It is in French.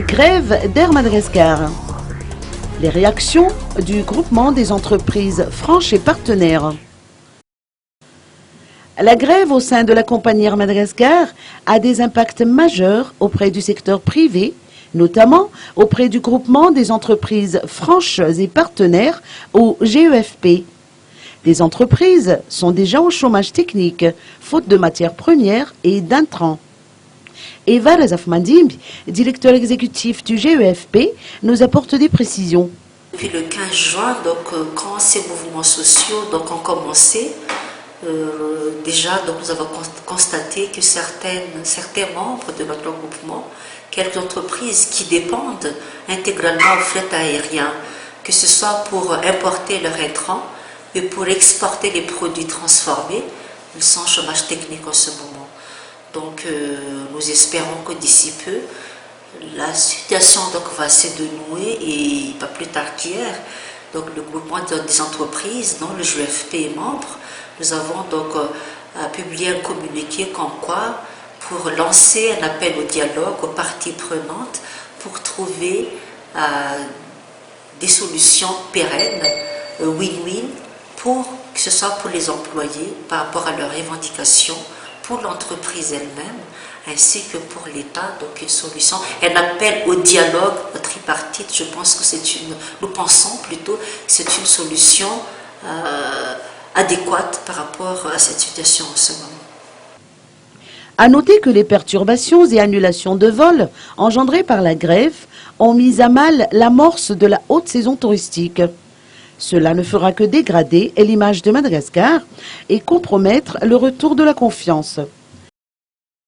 Grève d'Air Madagascar. Les réactions du groupement des entreprises franches et partenaires. La grève au sein de la compagnie Air Madagascar a des impacts majeurs auprès du secteur privé, notamment auprès du groupement des entreprises franches et partenaires au GEFP. Les entreprises sont déjà au chômage technique, faute de matières premières et d'intrants. Eva Razafmandimbi, directeur exécutif du GEFP, nous apporte des précisions. Depuis le 15 juin, quand ces mouvements sociaux ont commencé, déjà nous avons constaté que certains membres de notre groupement, quelques entreprises qui dépendent intégralement au fret aérien, que ce soit pour importer leurs intrants et pour exporter les produits transformés, ils sont en chômage technique en ce moment. Donc nous espérons que d'ici peu, la situation va se dénouer et pas plus tard qu'hier. Donc le groupement des entreprises dont le GEFP est membre, nous avons publié un communiqué comme quoi pour lancer un appel au dialogue aux parties prenantes pour trouver des solutions pérennes, win-win, pour que ce soit pour les employés par rapport à leurs revendications, pour l'entreprise elle-même, ainsi que pour l'État, donc une solution, un appel au dialogue tripartite. Je pense que nous pensons plutôt que c'est une solution adéquate par rapport à cette situation en ce moment. À noter que les perturbations et annulations de vols engendrées par la grève ont mis à mal l'amorce de la haute saison touristique. Cela ne fera que dégrader l'image de Madagascar et compromettre le retour de la confiance.